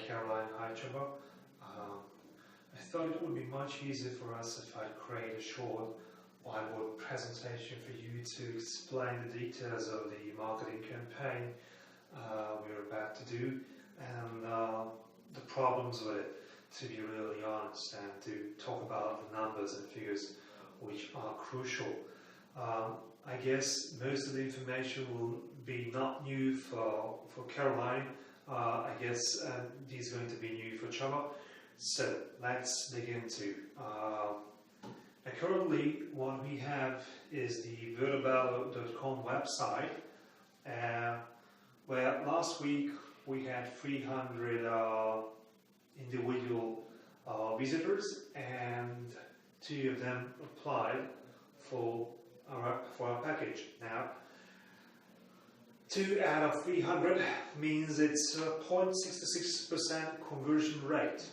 Caroline. Hi, Trevor. I thought it would be much easier for us if I create a short whiteboard presentation for you to explain the details of the marketing campaign we're about to do and the problems with it, to be really honest, and to talk about the numbers and figures which are crucial. I guess most of the information will be not new for Caroline. I guess this is going to be new for Trevor. So let's dig into. Currently, what we have is the Verdabelo.com website, where last week we had 300 individual visitors, and 2 of them applied for our package. Now, 2 out of 300 means it's a 0.66% conversion rate.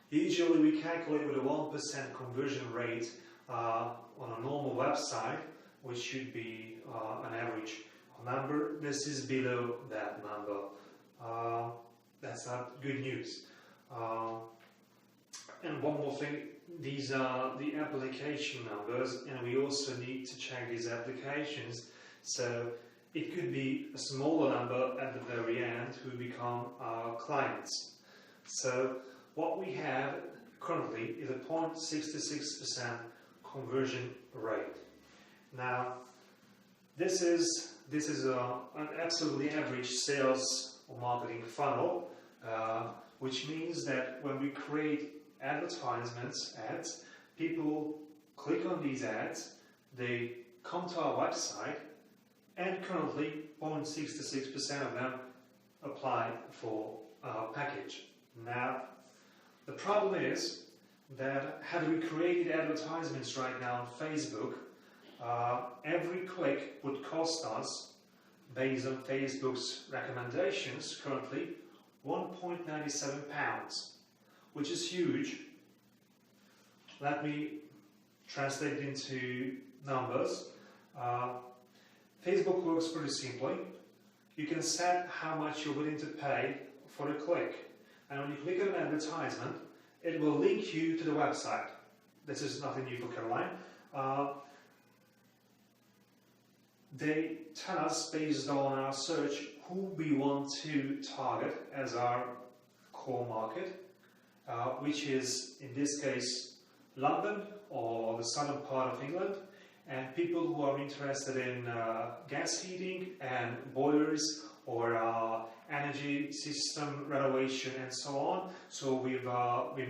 Usually we calculate with a 1% conversion rate on a normal website, which should be an average number. This is below that number. That's not good news. And one more thing, these are the application numbers, and we also need to check these applications. So it could be a smaller number at the very end who become our clients. So what we have currently is a 0.66% conversion rate. Now, this is an absolutely average sales or marketing funnel, which means that when we create ads, people click on these ads, they come to our website, and currently 0.66% of them apply for our package. Now, the problem is that had we created advertisements right now on Facebook, every click would cost us, based on Facebook's recommendations currently, £1.97, which is huge. Let me translate it into numbers. Facebook works pretty simply. You can set how much you're willing to pay for a click. And when you click on an advertisement, it will link you to the website. This is nothing new for Caroline. They tell us, based on our search, who we want to target as our core market, which is, in this case, London or the southern part of England, and people who are interested in gas heating and boilers or energy system renovation and so on. So we've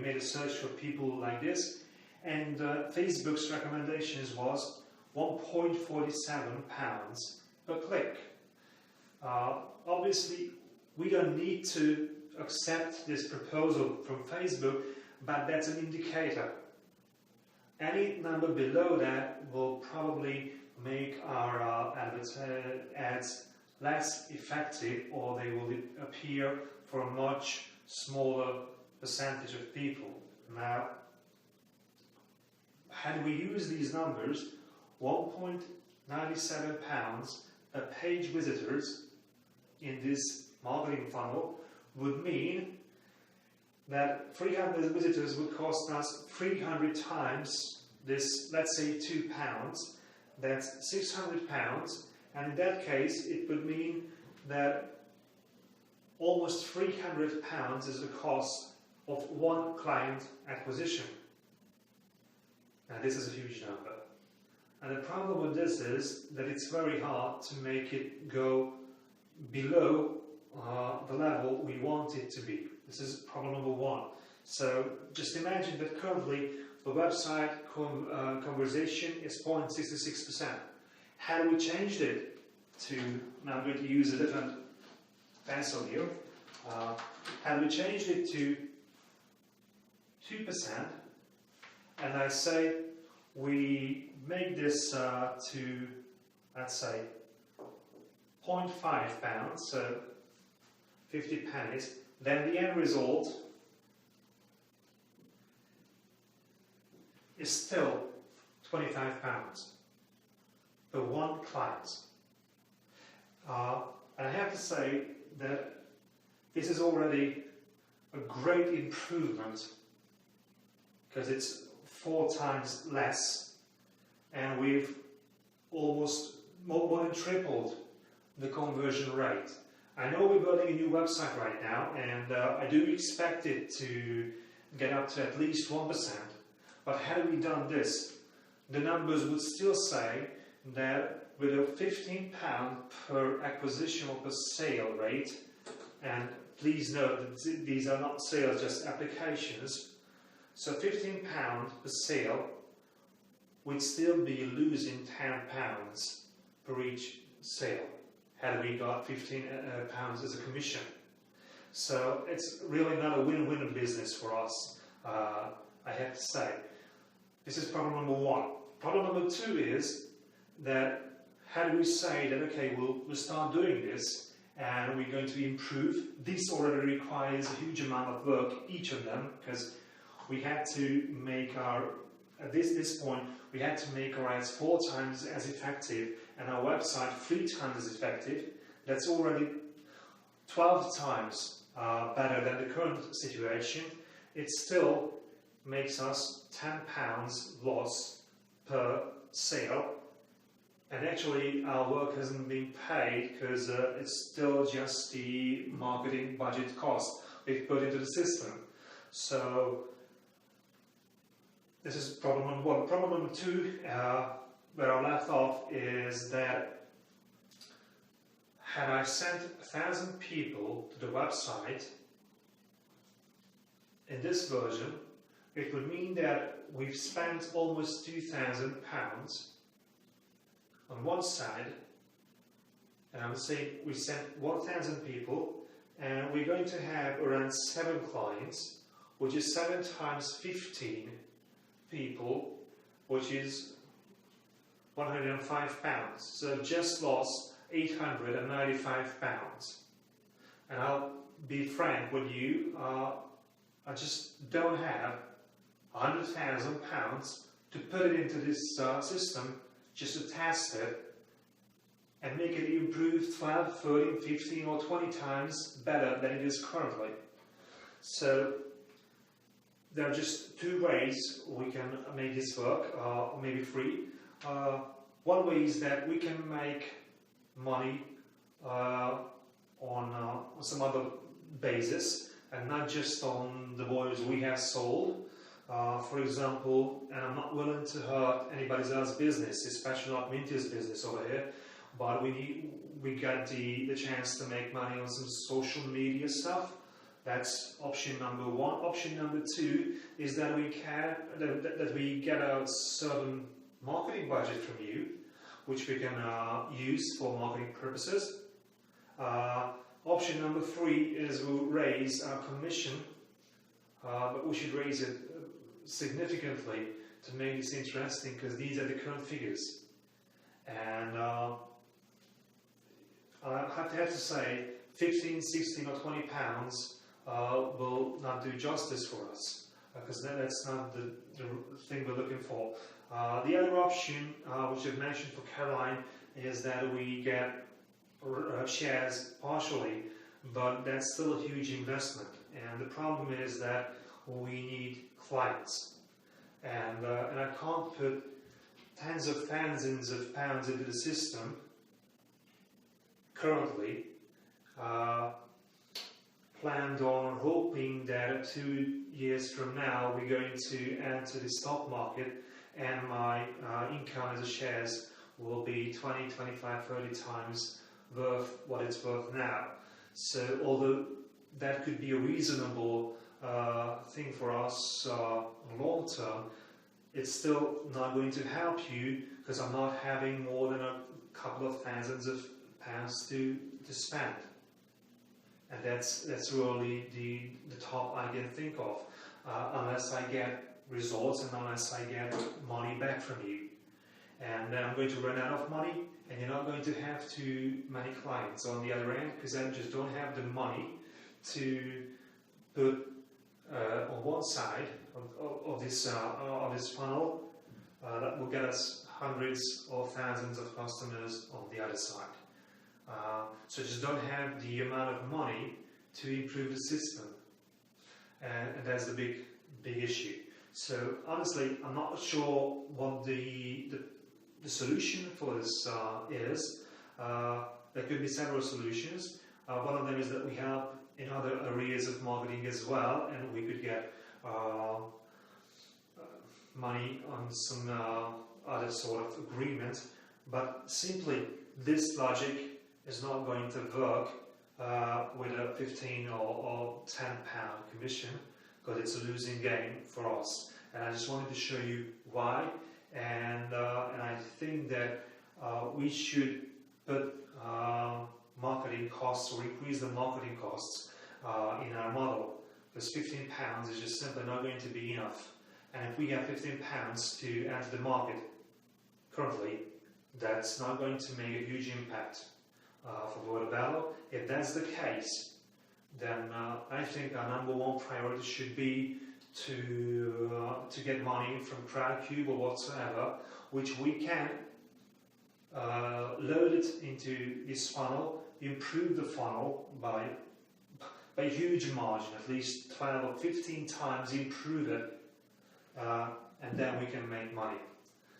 made a search for people like this, and Facebook's recommendations was £1.47 per click. Obviously, we don't need to accept this proposal from Facebook, but that's an indicator. Any number below that will probably make our ads less effective, or they will appear for a much smaller percentage of people. Now, had we used these numbers, £1.97 per page visitors in this marketing funnel would mean that 300 visitors would cost us 300 times this, let's say, £2. That's £600. And in that case, it would mean that almost £300 is the cost of one client acquisition. And this is a huge number. And the problem with this is that it's very hard to make it go below the level we want it to be. This is problem number 1. So just imagine that currently the website conversation is 0.66%. Had we changed it to, now I'm going to use a different pencil here, had we changed it to 2%, and I say we make this to, let's say, £0.5, so 50 pennies, then the end result is still £25 for one client. And I have to say that this is already a great improvement because it's 4 times less, and we've almost more than tripled the conversion rate. I know we're building a new website right now, and I do expect it to get up to at least 1%, but had we done this, the numbers would still say that with a £15 per acquisition or per sale rate, and please note that these are not sales, just applications, so £15 per sale, we'd still be losing £10 per each sale had we got £15 as a commission. So it's really not a win-win business for us, I have to say. This is problem number 1. Problem number 2 is that had we say that, okay, we'll start doing this and we're going to improve, this already requires a huge amount of work, each of them, because we had to make at this point, we had to make our ads 4 times as effective and our website 3 times as effective. That's already 12 times better than the current situation. It still makes us £10 loss per sale. And actually our work hasn't been paid because it's still just the marketing budget cost we've put into the system. So this is problem number 1. Problem number 2, where I left off, is that had I sent 1,000 people to the website in this version, it would mean that we've spent almost £2,000 on one side, and I would say we sent 1,000 people, and we're going to have around 7 clients, which is 7 times 15 people, which is £105. So just lost £895. And I'll be frank with you, I just don't have £100,000 to put it into this system just to test it and make it improve 12, 13, 15 or 20 times better than it is currently. So there are just 2 ways we can make this work, or maybe 3. One way is that we can make money on some other basis and not just on the volumes we have sold. For example, and I'm not willing to hurt anybody else's business, especially not Minty's business over here, but we got the chance to make money on some social media stuff. That's option number 1. Option number 2 is that we get a certain marketing budget from you, which we can use for marketing purposes. Option number 3 is we'll raise our commission, but we should raise it significantly to make this interesting, because these are the current figures. And I have to say, 15, 16 or 20 pounds will not do justice for us, because that's not the thing we're looking for. The other option, which I've mentioned for Caroline, is that we get shares partially, but that's still a huge investment. And the problem is that we need clients. And I can't put tens of thousands of pounds into the system currently, planned on hoping that 2 years from now we're going to enter the stock market and my income as a shares will be 20, 25, 30 times worth what it's worth now. So although that could be a reasonable thing for us long term, it's still not going to help you, because I'm not having more than a couple of thousands of pounds to spend. And that's really the top I can think of, unless I get results and unless I get money back from you. And then I'm going to run out of money, and you're not going to have too many clients on the other end, because I just don't have the money to put on one side of this funnel that will get us hundreds or thousands of customers on the other side. So just don't have the amount of money to improve the system. and that's the big issue. So honestly, I'm not sure what the solution for this is. There could be several solutions. One of them is that we help in other areas of marketing as well, and we could get money on some other sort of agreement. But simply, this logic is not going to work with a 15 or 10 pound commission, because it's a losing game for us. And I just wanted to show you why. And I think that we should put marketing costs, or increase the marketing costs in our model, because 15 pounds is just simply not going to be enough. And if we have 15 pounds to enter the market currently, that's not going to make a huge impact for Verdabelo. If that's the case, then I think our number one priority should be to get money from Crowdcube or whatsoever, which we can load it into this funnel, improve the funnel by a huge margin, at least 12 or 15 times improve it, and then we can make money,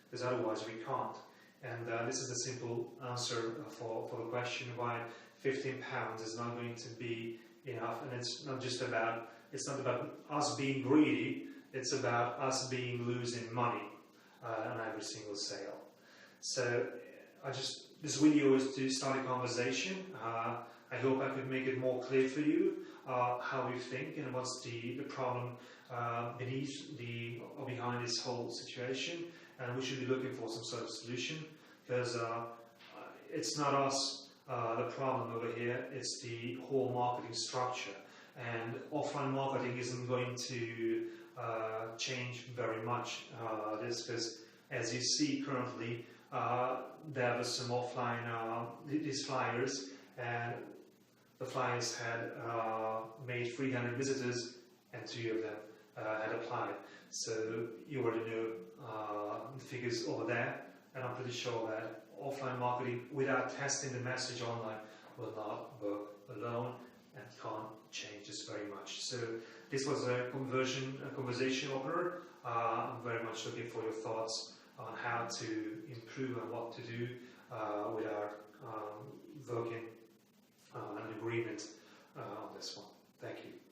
because otherwise we can't. And this is the simple answer for the question why 15 pounds is not going to be enough. And it's not about us being greedy, it's about us losing money on every single sale. So this video is to start a conversation. I hope I could make it more clear for you how we think and what's the problem behind this whole situation, and we should be looking for some sort of solution, because it's not us the problem over here, it's the whole marketing structure. And offline marketing isn't going to change very much because as you see currently, there was some offline these flyers, and the flyers had made 300 visitors and 2 of them had applied. So you already know the figures over there, and I'm pretty sure that offline marketing without testing the message online will not work alone and can't change this very much. So this was a conversation opener. I'm very much looking for your thoughts on how to improve and what to do with our working an agreement on this one. Thank you.